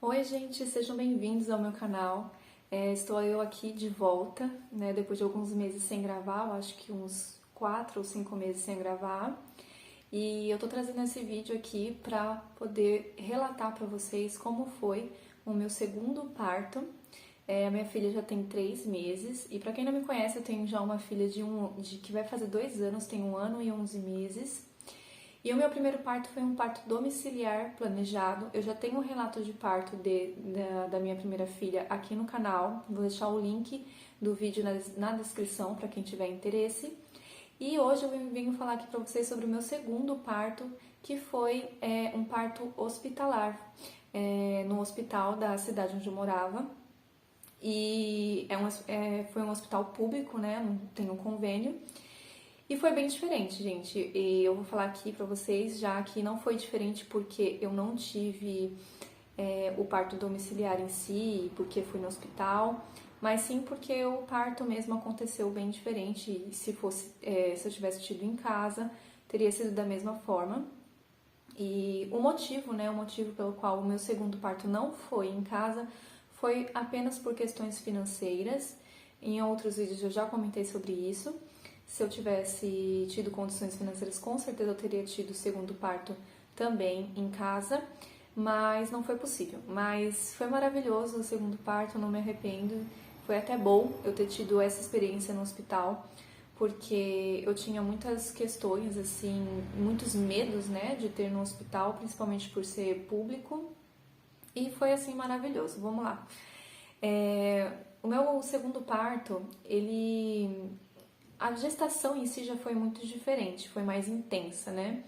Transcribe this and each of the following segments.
Oi, gente, sejam bem-vindos ao meu canal. Estou eu aqui de volta, né? Depois de alguns meses sem gravar, eu acho que uns 4 ou 5 meses sem gravar. E eu tô trazendo esse vídeo aqui para poder relatar para vocês como foi o meu segundo parto. A minha filha já tem 3 meses e para quem não me conhece, eu tenho já uma filha que vai fazer 2 anos, tem 1 ano e 11 meses. E o meu primeiro parto foi um parto domiciliar planejado. Eu já tenho um relato de parto da minha primeira filha aqui no canal. Vou deixar o link do vídeo na descrição para quem tiver interesse. E hoje eu venho falar aqui para vocês sobre o meu segundo parto, que foi um parto hospitalar, no hospital da cidade onde eu morava. E foi um hospital público, né? Tem um convênio. E foi bem diferente, gente. E eu vou falar aqui pra vocês já que não foi diferente porque eu não tive o parto domiciliar em si, porque fui no hospital, mas sim porque o parto mesmo aconteceu bem diferente. E se eu tivesse tido em casa, teria sido da mesma forma. E o motivo, né, o motivo pelo qual o meu segundo parto não foi em casa foi apenas por questões financeiras. Em outros vídeos eu já comentei sobre isso. Se eu tivesse tido condições financeiras, com certeza eu teria tido o segundo parto também em casa, mas não foi possível. Mas foi maravilhoso o segundo parto, não me arrependo. Foi até bom eu ter tido essa experiência no hospital, porque eu tinha muitas questões, assim, muitos medos, né, de ter no hospital, principalmente por ser público, e foi, assim, maravilhoso. Vamos lá. O meu segundo parto, a gestação em si já foi muito diferente, foi mais intensa, né?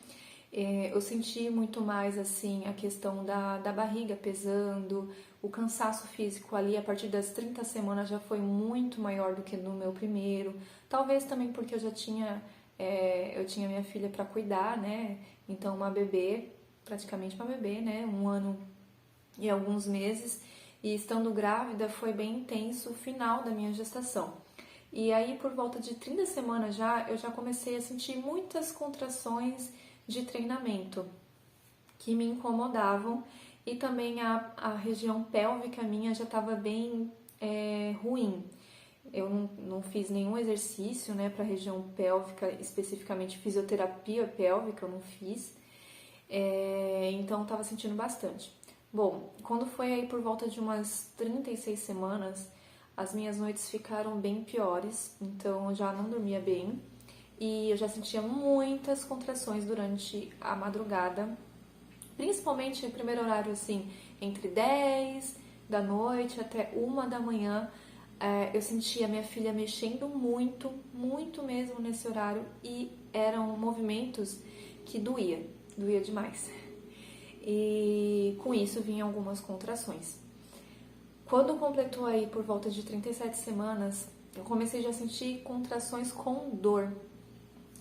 Eu senti muito mais, assim, a questão da barriga pesando, o cansaço físico ali a partir das 30 semanas já foi muito maior do que no meu primeiro. Talvez também porque eu tinha minha filha para cuidar, né? Então uma bebê, praticamente uma bebê, né? 1 ano e alguns meses. E estando grávida foi bem intenso o final da minha gestação. E aí, por volta de 30 semanas eu já comecei a sentir muitas contrações de treinamento que me incomodavam e também a região pélvica minha já estava bem ruim. Eu não fiz nenhum exercício, né, para a região pélvica, especificamente fisioterapia pélvica, eu não fiz. Então, estava sentindo bastante. Bom, quando foi aí por volta de umas 36 semanas, as minhas noites ficaram bem piores, então eu já não dormia bem e eu já sentia muitas contrações durante a madrugada, principalmente no primeiro horário, assim, entre 10 da noite até 1 da manhã. Eu sentia minha filha mexendo muito, muito mesmo nesse horário e eram movimentos que doía demais. E com isso vinham algumas contrações. Quando completou aí por volta de 37 semanas, eu comecei já a sentir contrações com dor.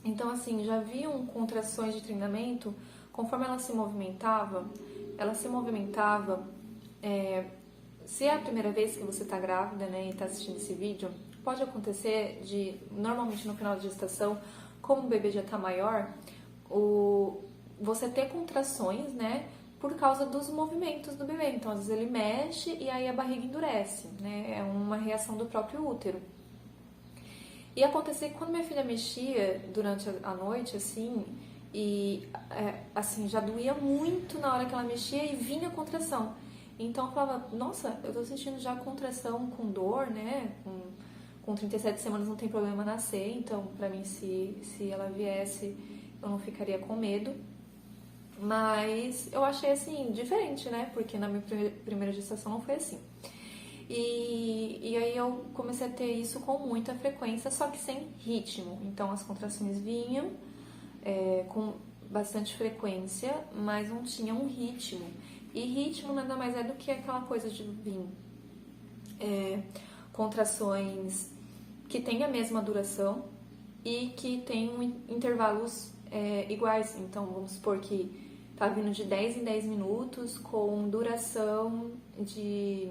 Então, assim, já haviam contrações de treinamento, conforme ela se movimentava. Se é a primeira vez que você está grávida, né, e está assistindo esse vídeo, pode acontecer normalmente no final da gestação, como o bebê já está maior, você ter contrações, né, por causa dos movimentos do bebê. Então, às vezes ele mexe e aí a barriga endurece, né? É uma reação do próprio útero. E acontecia que quando minha filha mexia durante a noite, assim, assim, já doía muito na hora que ela mexia e vinha a contração. Então eu falava, nossa, eu tô sentindo já contração com dor, né? Com 37 semanas não tem problema nascer, então pra mim se ela viesse eu não ficaria com medo. Mas eu achei assim, diferente, né? Porque na minha primeira gestação não foi assim. E aí eu comecei a ter isso com muita frequência, só que sem ritmo. Então as contrações vinham com bastante frequência, mas não tinha um ritmo. E ritmo nada mais é do que aquela coisa de vir contrações que têm a mesma duração e que tenham intervalos iguais. Então vamos supor que tá vindo de 10 em 10 minutos com duração de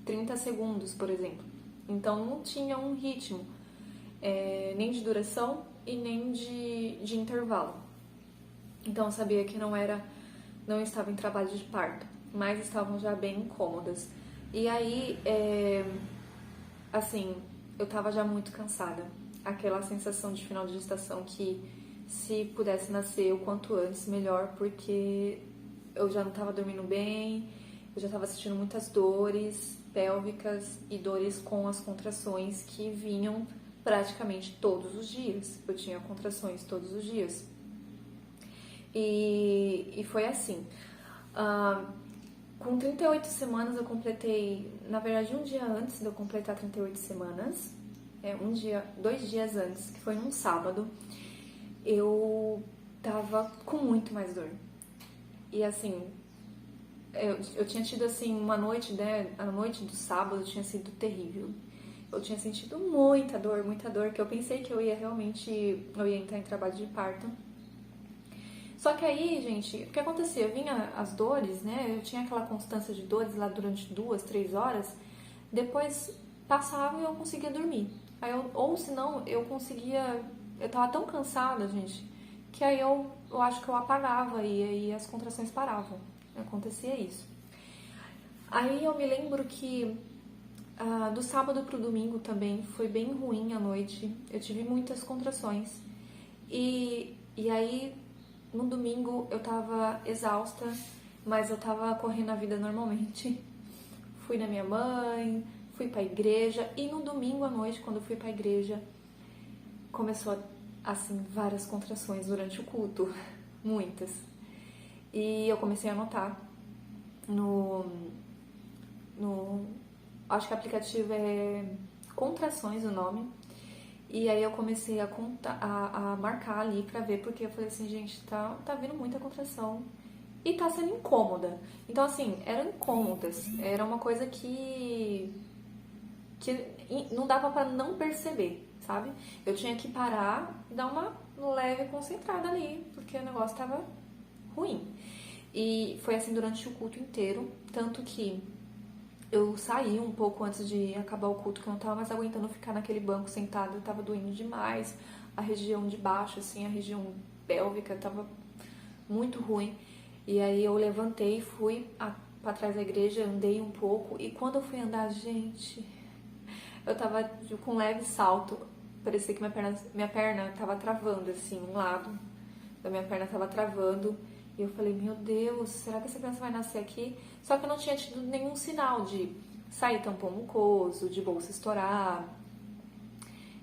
30 segundos, por exemplo. Então não tinha um ritmo, nem de duração e nem de intervalo. Então eu sabia que não estava em trabalho de parto. mas estavam já bem incômodas. E aí, assim, eu tava já muito cansada. Aquela sensação de final de gestação que se pudesse nascer o quanto antes, melhor, porque eu já não tava dormindo bem, eu já tava sentindo muitas dores pélvicas e dores com as contrações que vinham praticamente todos os dias. Eu tinha contrações todos os dias. E foi assim. Com 38 semanas eu completei, na verdade um dia antes de eu completar 38 semanas, 2 dias antes, que foi num sábado, eu tava com muito mais dor. E assim, eu tinha tido assim uma noite, né, a noite do sábado tinha sido terrível. Eu tinha sentido muita dor, que eu pensei que eu ia entrar em trabalho de parto. Só que aí, gente, o que acontecia? Vinha as dores, né? Eu tinha aquela constância de dores lá durante 2, 3 horas. Depois passava e eu conseguia dormir. Ou se não, eu conseguia. Eu tava tão cansada, gente, que aí eu acho que eu apagava e aí as contrações paravam. Acontecia isso. Aí eu me lembro que do sábado pro domingo também foi bem ruim a noite. Eu tive muitas contrações. E aí no domingo eu tava exausta, mas eu tava correndo a vida normalmente. Fui na minha mãe, fui pra igreja e no domingo à noite, quando eu fui pra igreja, começou assim várias contrações durante o culto, muitas. E eu comecei a anotar acho que o aplicativo é Contrações o nome. E aí eu comecei a marcar ali pra ver, porque eu falei assim, gente, tá vindo muita contração e tá sendo incômoda. Então, assim, eram incômodas, era uma coisa que não dava pra não perceber, sabe? Eu tinha que parar e dar uma leve concentrada ali, porque o negócio tava ruim. E foi assim durante o culto inteiro, tanto que eu saí um pouco antes de acabar o culto, que eu não tava mais aguentando ficar naquele banco sentada, eu tava doendo demais. A região de baixo, assim, a região pélvica tava muito ruim. E aí eu levantei, fui pra trás da igreja, andei um pouco. E quando eu fui andar, gente, eu tava com um leve salto. Parecia que minha perna tava travando, assim, um lado da minha perna tava travando. E eu falei, meu Deus, será que essa criança vai nascer aqui? Só que eu não tinha tido nenhum sinal de sair tampão mucoso, de bolsa estourar.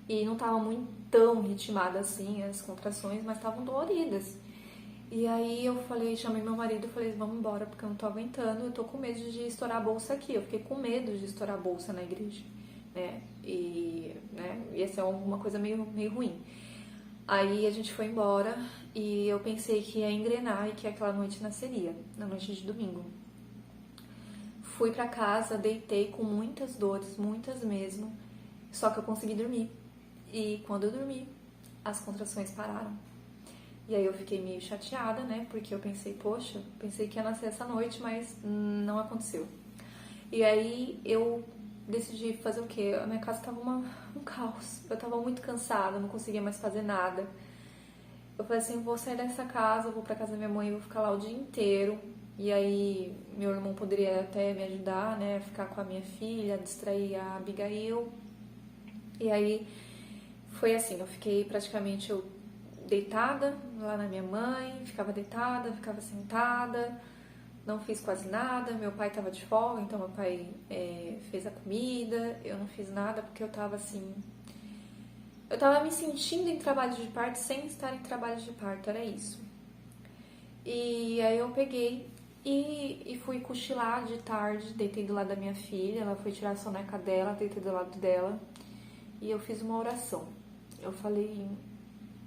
E não tava muito tão ritmada assim as contrações, mas estavam doloridas. E aí eu falei, chamei meu marido e falei, vamos embora, porque eu não tô aguentando, eu tô com medo de estourar a bolsa aqui. Eu fiquei com medo de estourar a bolsa na igreja, né? E ia ser alguma coisa meio ruim. Aí a gente foi embora e eu pensei que ia engrenar e que aquela noite nasceria, na noite de domingo. Fui pra casa, deitei com muitas dores, muitas mesmo, só que eu consegui dormir. E quando eu dormi, as contrações pararam. E aí eu fiquei meio chateada, né? Porque eu pensei, poxa, pensei que ia nascer essa noite, mas não aconteceu. E aí eu decidi fazer o quê? A minha casa tava um caos. Eu tava muito cansada, não conseguia mais fazer nada. Eu falei assim, vou sair dessa casa, vou pra casa da minha mãe, vou ficar lá o dia inteiro. E aí meu irmão poderia até me ajudar, né? Ficar com a minha filha, distrair a Abigail. E aí foi assim, eu fiquei praticamente deitada lá na minha mãe, ficava deitada, ficava sentada, não fiz quase nada. Meu pai estava de folga, então meu pai fez a comida, eu não fiz nada porque eu tava assim, eu tava me sentindo em trabalho de parto sem estar em trabalho de parto, era isso. E aí eu peguei e fui cochilar de tarde, deitei do lado da minha filha, ela foi tirar a soneca dela, deitei do lado dela e eu fiz uma oração. Eu falei,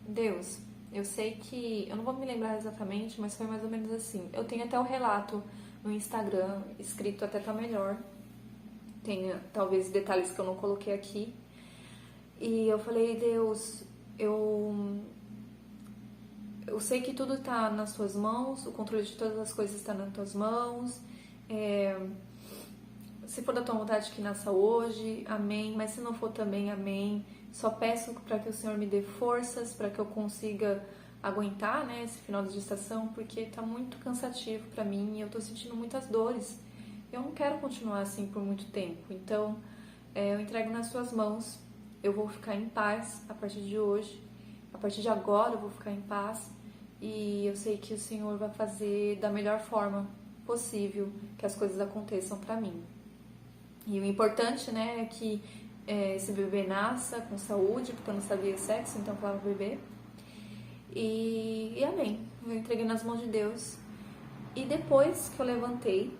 Deus, eu sei que, eu não vou me lembrar exatamente, mas foi mais ou menos assim. Eu tenho até o relato no Instagram, escrito até tá melhor. Tem talvez detalhes que eu não coloquei aqui. E eu falei, Deus, eu sei que tudo tá nas tuas mãos, o controle de todas as coisas está nas tuas mãos. Se for da tua vontade que nasça hoje, amém. Mas se não for também, amém. Só peço para que o Senhor me dê forças, para que eu consiga aguentar, né, esse final de gestação, porque tá muito cansativo pra mim e eu tô sentindo muitas dores. Eu não quero continuar assim por muito tempo, então eu entrego nas suas mãos. Eu vou ficar em paz a partir de hoje, a partir de agora eu vou ficar em paz e eu sei que o Senhor vai fazer da melhor forma possível que as coisas aconteçam pra mim. E o importante, né, é que esse bebê nasça com saúde, porque eu não sabia o sexo, então eu falava bebê. E amém. Eu entreguei nas mãos de Deus. E depois que eu levantei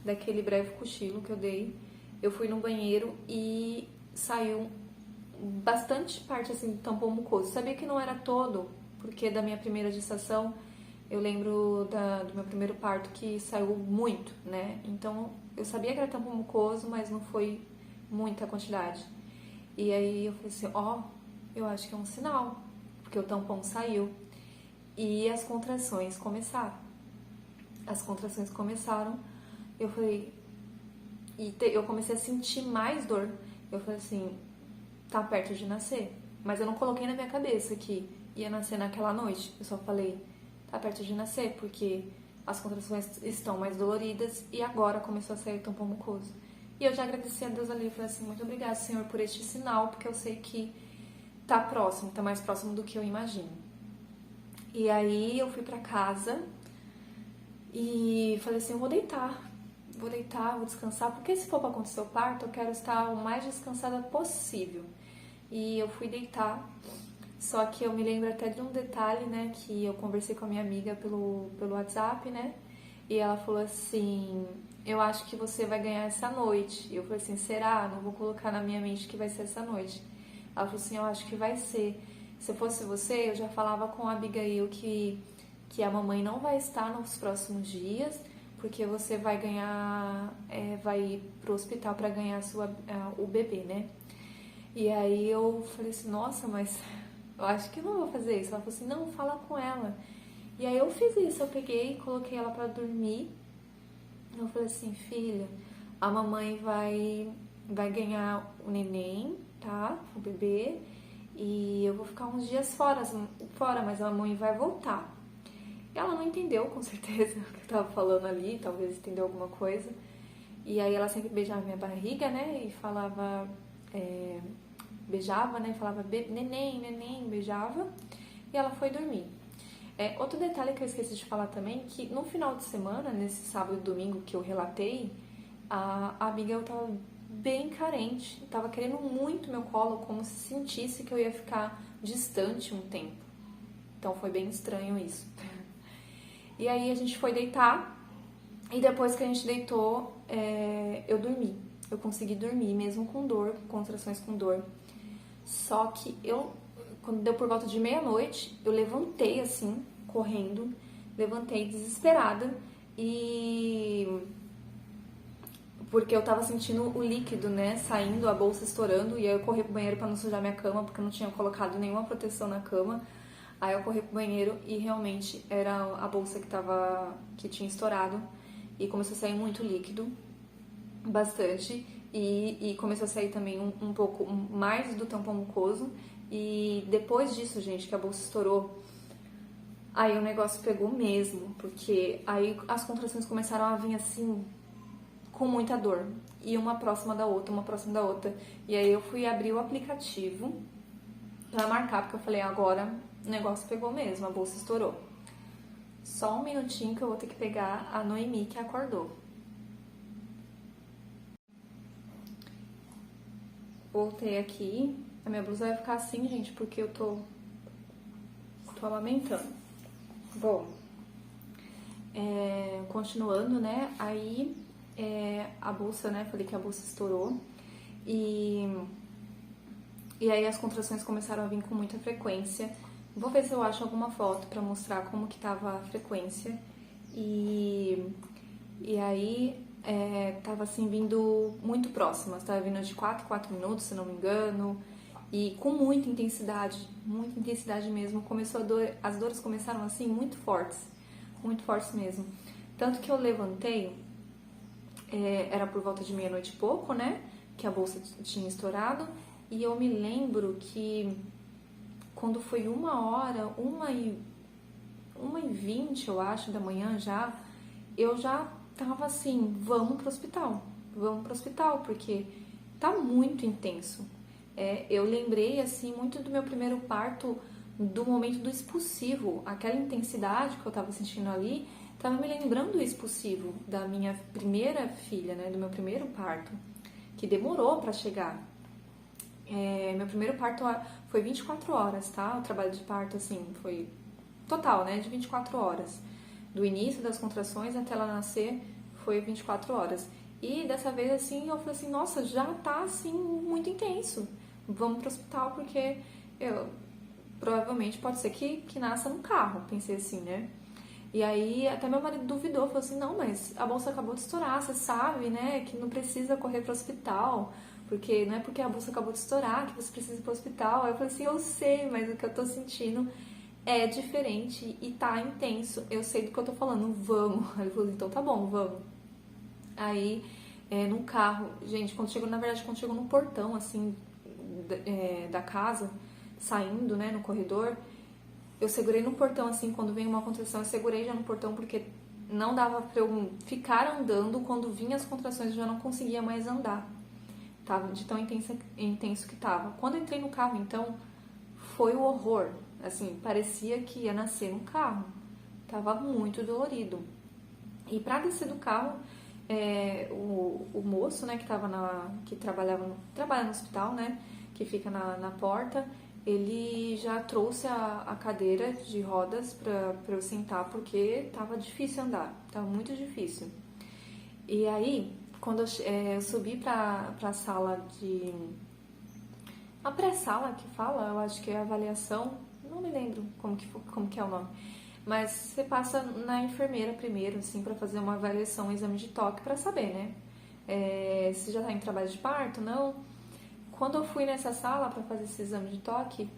daquele breve cochilo que eu dei, eu fui no banheiro e saiu bastante parte assim do tampão mucoso. Sabia que não era todo, porque da minha primeira gestação eu lembro do meu primeiro parto que saiu muito, né? Então eu sabia que era tampão mucoso, mas não foi muita quantidade. E aí eu falei assim, eu acho que é um sinal, porque o tampão saiu. E as contrações começaram. As contrações começaram, eu falei, eu comecei a sentir mais dor. Eu falei assim, tá perto de nascer. Mas eu não coloquei na minha cabeça que ia nascer naquela noite. Eu só falei, tá perto de nascer, porque as contrações estão mais doloridas e agora começou a sair o tampão mucoso. E eu já agradeci a Deus ali, eu falei assim, muito obrigada, Senhor, por este sinal, porque eu sei que tá próximo, tá mais próximo do que eu imagino. E aí eu fui pra casa e falei assim, eu vou deitar, vou descansar, porque se for pra acontecer o parto, eu quero estar o mais descansada possível. E eu fui deitar, só que eu me lembro até de um detalhe, né, que eu conversei com a minha amiga pelo WhatsApp, né, e ela falou assim, eu acho que você vai ganhar essa noite. E eu falei assim, será? Não vou colocar na minha mente que vai ser essa noite. Ela falou assim, eu acho que vai ser. Se eu fosse você, eu já falava com a Abigail que a mamãe não vai estar nos próximos dias, porque você vai ganhar, vai ir pro hospital para ganhar o bebê, né? E aí eu falei assim, nossa, mas eu acho que não vou fazer isso. Ela falou assim, não, fala com ela. E aí eu fiz isso, eu peguei, coloquei ela para dormir. Eu falei assim, filha, a mamãe vai ganhar o neném, tá? O bebê. E eu vou ficar uns dias fora, mas a mamãe vai voltar. E ela não entendeu, com certeza, o que eu tava falando ali, talvez entendeu alguma coisa. E aí ela sempre beijava minha barriga, né? E falava, beijava, né? Falava neném, beijava. E ela foi dormir. Outro detalhe que eu esqueci de falar também, que no final de semana, nesse sábado e domingo que eu relatei, a Abigail tava bem carente, tava querendo muito meu colo, como se sentisse que eu ia ficar distante um tempo. Então foi bem estranho isso. E aí a gente foi deitar, e depois que a gente deitou, eu dormi. Eu consegui dormir, mesmo com dor, com contrações com dor. Só que quando deu por volta de meia-noite, eu levantei assim, correndo, levantei desesperada porque eu tava sentindo o líquido, né, saindo, a bolsa estourando, e aí eu corri pro banheiro pra não sujar minha cama, porque eu não tinha colocado nenhuma proteção na cama. Aí eu corri pro banheiro e realmente era a bolsa que tinha estourado, e começou a sair muito líquido, bastante, e começou a sair também um pouco mais do tampão mucoso. E depois disso, gente, que a bolsa estourou, aí o negócio pegou mesmo, porque aí as contrações começaram a vir assim, com muita dor, e uma próxima da outra, uma próxima da outra. E aí eu fui abrir o aplicativo pra marcar, porque eu falei, agora o negócio pegou mesmo, a bolsa estourou. Só um minutinho que eu vou ter que pegar a Noemi, que acordou. Voltei aqui. A minha blusa vai ficar assim, gente, porque eu tô amamentando. Bom, continuando, né? Aí a bolsa, né? Falei que a bolsa estourou. E aí as contrações começaram a vir com muita frequência. Vou ver se eu acho alguma foto pra mostrar como que tava a frequência. E aí tava assim vindo muito próximas. Tava vindo de 4 em 4 minutos, se não me engano. E com muita intensidade mesmo. As dores começaram assim muito fortes mesmo. Tanto que eu levantei, era por volta de meia-noite e pouco, né? Que a bolsa tinha estourado. E eu me lembro que quando foi 1h 1h20, eu acho, da manhã já, eu já tava assim, vamos pro hospital, porque tá muito intenso. Eu lembrei, assim, muito do meu primeiro parto, do momento do expulsivo, aquela intensidade que eu tava sentindo ali, tava me lembrando do expulsivo da minha primeira filha, né, do meu primeiro parto, que demorou pra chegar. Meu primeiro parto foi 24 horas, tá? O trabalho de parto, assim, foi total, né, de 24 horas. Do início das contrações até ela nascer, foi 24 horas. E dessa vez, assim, eu falei assim, nossa, já tá, assim, muito intenso. Vamos pro hospital, porque provavelmente pode ser que nasça no carro, pensei assim, né? E aí até meu marido duvidou, falou assim, não, mas a bolsa acabou de estourar, você sabe, né, que não precisa correr pro hospital, porque não é porque a bolsa acabou de estourar que você precisa ir pro hospital. Aí eu falei assim, eu sei, mas o que eu tô sentindo é diferente e tá intenso, eu sei do que eu tô falando, vamos. Aí ele falou, então tá bom, vamos. Aí, no carro, gente, quando chegou no portão, assim, da casa, saindo, né, no corredor, eu segurei no portão, assim, quando veio uma contração, eu segurei já no portão, porque não dava pra eu ficar andando, quando vinha as contrações eu já não conseguia mais andar, tava de tão intenso que tava. Quando eu entrei no carro, então, foi o horror, assim, parecia que ia nascer no carro, tava muito dolorido. E pra descer do carro, o moço, né, que trabalha no hospital, né, que fica na porta, ele já trouxe a cadeira de rodas pra eu sentar, porque tava difícil andar, tava muito difícil. E aí, quando eu subi pra sala a pré-sala que fala, eu acho que é avaliação, não me lembro como que é o nome. Mas você passa na enfermeira primeiro, assim, pra fazer uma avaliação, um exame de toque, pra saber, né? Se já tá em trabalho de parto, não. Quando eu fui nessa sala pra fazer esse exame de toque,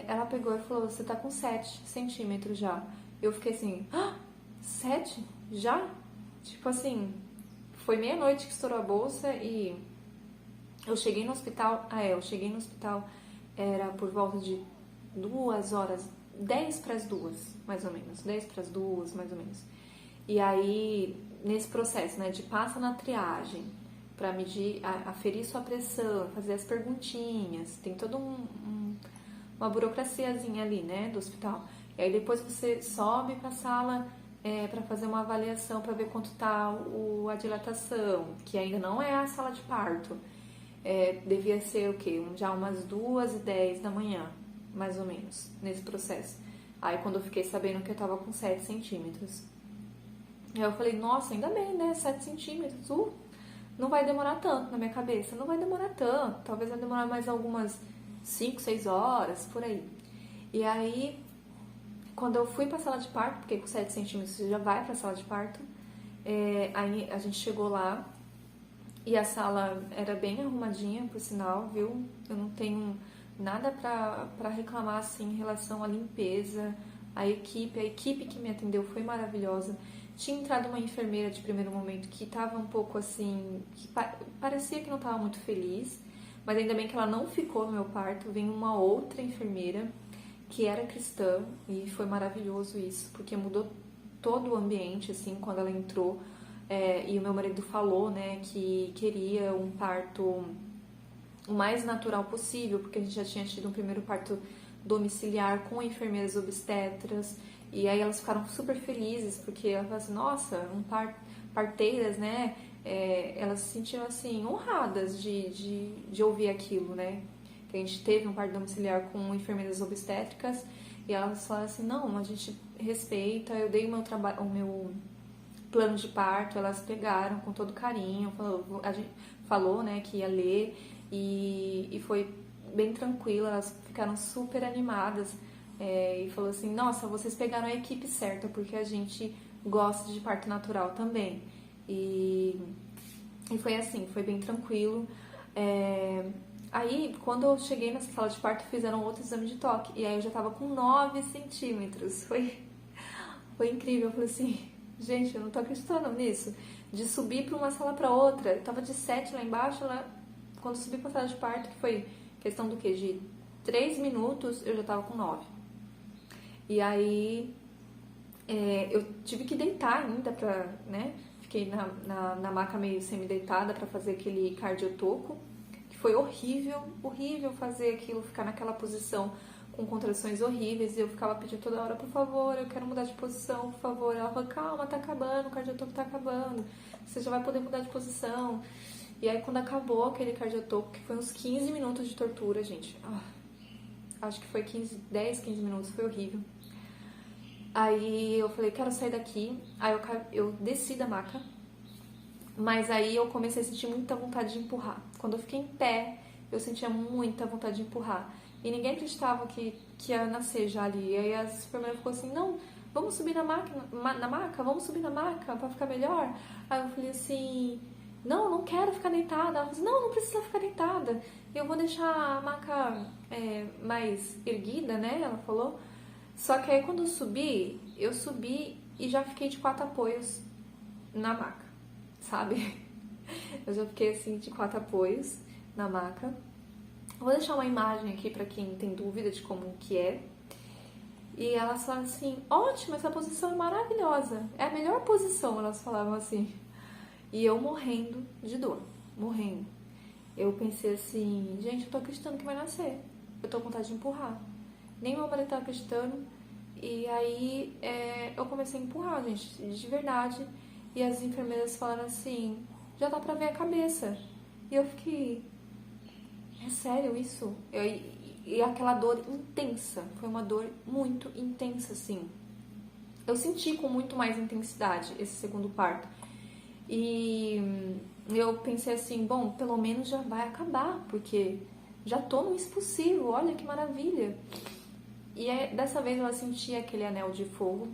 ela pegou e falou, você tá com 7 centímetros já. Eu fiquei assim, 7? Já? Tipo assim, foi meia-noite que estourou a bolsa e eu cheguei no hospital, era por volta de 2 horas, 10 para as 2, mais ou menos, 10 para as 2, mais ou menos. E aí, nesse processo, né, de passa na triagem, para medir, aferir sua pressão, fazer as perguntinhas, tem toda uma burocraciazinha ali, né, do hospital. E aí depois você sobe para a sala para fazer uma avaliação, para ver quanto tá a dilatação, que ainda não é a sala de parto. Devia ser o quê? Já umas 2h10 da manhã, mais ou menos, nesse processo. Aí quando eu fiquei sabendo que eu tava com 7 centímetros. Aí eu falei, nossa, ainda bem, né? 7 centímetros, não vai demorar tanto na minha cabeça, não vai demorar tanto. Talvez vai demorar mais algumas 5, 6 horas, por aí. E aí, quando eu fui pra sala de parto, porque com 7 centímetros você já vai pra sala de parto, aí a gente chegou lá, e a sala era bem arrumadinha, por sinal, viu? Eu não tenho nada pra reclamar, assim, em relação à limpeza, a equipe que me atendeu foi maravilhosa. Tinha entrado uma enfermeira de primeiro momento que tava um pouco assim, que parecia que não tava muito feliz, mas ainda bem que ela não ficou no meu parto. Veio uma outra enfermeira que era cristã e foi maravilhoso isso, porque mudou todo o ambiente, assim, quando ela entrou. E o meu marido falou, né, que queria um parto o mais natural possível, porque a gente já tinha tido um primeiro parto domiciliar com enfermeiras obstetras, e aí elas ficaram super felizes, porque elas falaram assim, nossa, parteiras, né, elas se sentiam assim, honradas de ouvir aquilo, né, que a gente teve um parto domiciliar com enfermeiras obstétricas, e elas falaram assim, não, a gente respeita, eu dei o meu plano de parto, elas pegaram com todo carinho, a gente falou, né, que ia ler, e foi bem tranquilo, elas ficaram super animadas, e falou assim, nossa, vocês pegaram a equipe certa, porque a gente gosta de parto natural também. E foi assim, foi bem tranquilo. Aí, quando eu cheguei nessa sala de parto, fizeram outro exame de toque, e aí eu já tava com 9 centímetros, foi incrível, eu falei assim, gente, eu não tô acreditando nisso, de subir pra uma sala pra outra, eu tava de 7 lá embaixo, quando eu subi pra sala de parto, que foi questão do quê? De 3 minutos, eu já tava com 9. E aí, Eu tive que deitar ainda pra, né? Fiquei na maca meio semi-deitada pra fazer aquele cardiotoco, que foi horrível, horrível fazer aquilo, ficar naquela posição com contrações horríveis, e eu ficava pedindo toda hora, por favor, eu quero mudar de posição, por favor. Ela falou, calma, tá acabando, o cardiotoco tá acabando, você já vai poder mudar de posição. E aí quando acabou aquele cardiotoco, que foi uns 15 minutos de tortura, gente, acho que foi 10, 15 minutos, foi horrível. Aí eu falei, quero sair daqui. Aí eu desci da maca, mas aí eu comecei a sentir muita vontade de empurrar. Quando eu fiquei em pé, eu sentia muita vontade de empurrar. E ninguém acreditava que ia nascer já ali. E aí a enfermeira ficou assim, não, vamos subir na maca, vamos subir na maca pra ficar melhor. Aí eu falei assim, não quero ficar deitada. Ela falou assim, não precisa ficar deitada. Eu vou deixar a maca mais erguida, né? Ela falou. Só que aí quando eu subi e já fiquei de 4 apoios na maca, sabe? Eu já fiquei assim de 4 apoios na maca. Vou deixar uma imagem aqui pra quem tem dúvida de como que é. E elas falaram assim, ótimo, essa posição é maravilhosa. É a melhor posição, elas falavam assim. E eu morrendo de dor, morrendo. Eu pensei assim, gente, eu tô acreditando que vai nascer. Eu tô com vontade de empurrar. Nem meu marido tava acreditando. E aí eu comecei a empurrar, gente, de verdade. E as enfermeiras falaram assim, já dá pra ver a cabeça. E eu fiquei, é sério isso? E aquela dor intensa, foi uma dor muito intensa, assim. Eu senti com muito mais intensidade esse segundo parto. E eu pensei assim, bom, pelo menos já vai acabar, porque já tô no expulsivo, olha que maravilha. E dessa vez eu senti aquele anel de fogo,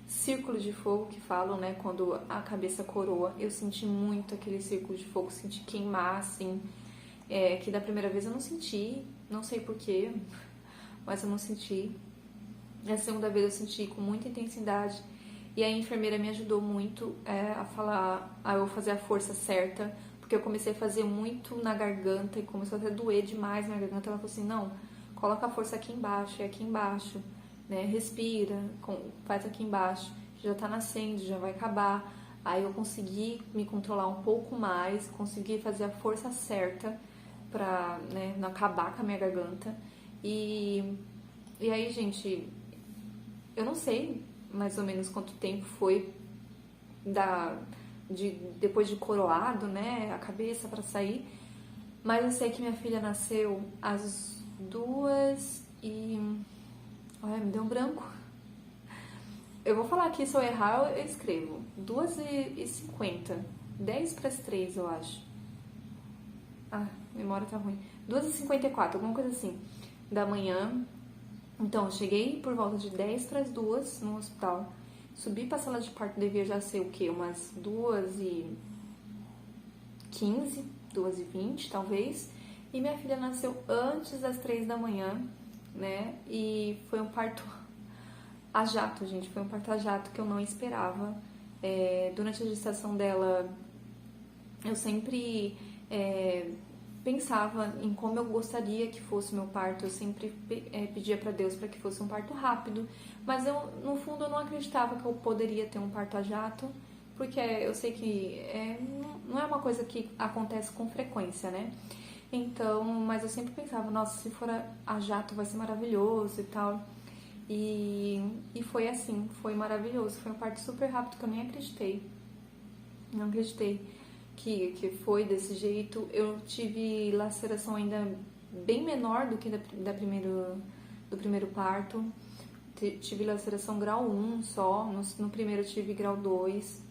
círculo de fogo que falam, né, quando a cabeça coroa. Eu senti muito aquele círculo de fogo, senti queimar, assim, que da primeira vez eu não senti, não sei porquê, mas eu não senti. A segunda vez eu senti com muita intensidade. E a enfermeira me ajudou muito a falar, a eu fazer a força certa, porque eu comecei a fazer muito na garganta e começou a doer demais na garganta. Ela falou assim, não, coloca a força aqui embaixo, é aqui embaixo, né? Respira, faz aqui embaixo, que já tá nascendo, já vai acabar. Aí eu consegui me controlar um pouco mais, consegui fazer a força certa pra, né, não acabar com a minha garganta. E aí, gente, eu não sei mais ou menos quanto tempo foi depois de coroado, né, a cabeça pra sair, mas eu sei que minha filha nasceu às 2 e... Olha, me deu um branco. Eu vou falar aqui, se eu errar, eu escrevo. 2h50. 10 para as 3, eu acho. Ah, a memória tá ruim. 2h54, alguma coisa assim, da manhã. Então, eu cheguei por volta de 10 para as 2 no hospital. Subi pra sala de parto, devia já ser o quê? Umas 2h15, 2h20, talvez. E minha filha nasceu antes das 3 da manhã, né? E foi um parto a jato, gente. Foi um parto a jato que eu não esperava. Durante a gestação dela, eu sempre pensava em como eu gostaria que fosse o meu parto. Eu sempre pedia pra Deus para que fosse um parto rápido. Mas eu, no fundo, eu não acreditava que eu poderia ter um parto a jato. Porque eu sei que não é uma coisa que acontece com frequência, né? Então, mas eu sempre pensava, nossa, se for a jato vai ser maravilhoso e tal. E foi assim, foi maravilhoso. Foi um parto super rápido que eu nem acreditei. Não acreditei que foi desse jeito. Eu tive laceração ainda bem menor do que do primeiro parto. Tive laceração grau 1 só. No primeiro eu tive grau 2.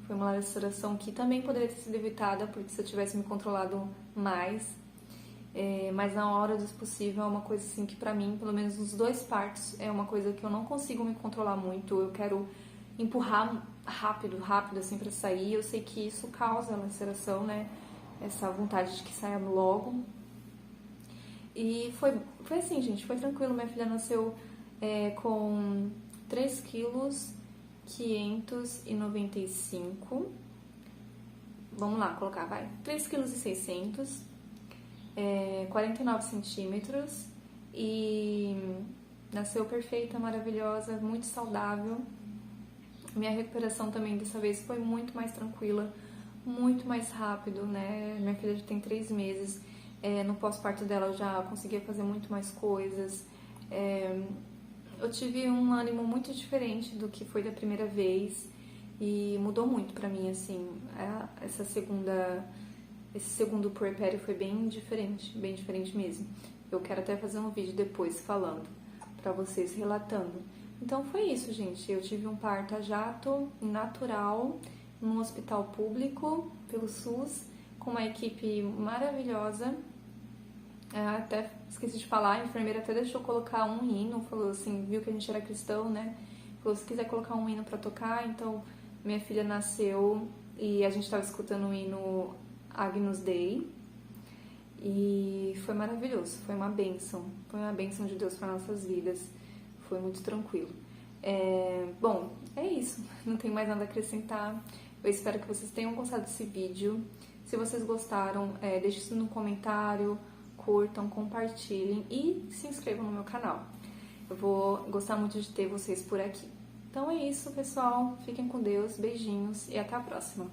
Foi uma laceração que também poderia ter sido evitada, porque se eu tivesse me controlado mais. Mas na hora do possível é uma coisa assim que pra mim, pelo menos nos 2 partos, é uma coisa que eu não consigo me controlar muito. Eu quero empurrar rápido assim pra sair. Eu sei que isso causa laceração, né? Essa vontade de que saia logo. E foi assim, gente, foi tranquilo. Minha filha nasceu com 3 quilos 595. Vamos lá, colocar, vai. 3 quilos e 600, 49 centímetros e nasceu perfeita, maravilhosa, muito saudável. Minha recuperação também dessa vez foi muito mais tranquila, muito mais rápido, né? Minha filha já tem 3 meses, no pós-parto dela eu já conseguia fazer muito mais coisas. Eu tive um ânimo muito diferente do que foi da primeira vez e mudou muito pra mim, assim. Esse segundo puerpério foi bem diferente mesmo. Eu quero até fazer um vídeo depois falando pra vocês, relatando. Então foi isso, gente. Eu tive um parto a jato, natural, num hospital público, pelo SUS, com uma equipe maravilhosa. Até esqueci de falar, a enfermeira até deixou colocar um hino, falou assim, viu que a gente era cristão, né? Falou, se quiser colocar um hino pra tocar, então minha filha nasceu e a gente tava escutando o hino Agnus Dei e foi maravilhoso, foi uma bênção de Deus para nossas vidas, foi muito tranquilo. Bom, é isso, não tem mais nada a acrescentar. Eu espero que vocês tenham gostado desse vídeo. Se vocês gostaram, deixem isso no comentário, curtam, compartilhem e se inscrevam no meu canal. Eu vou gostar muito de ter vocês por aqui. Então é isso, pessoal. Fiquem com Deus, beijinhos e até a próxima.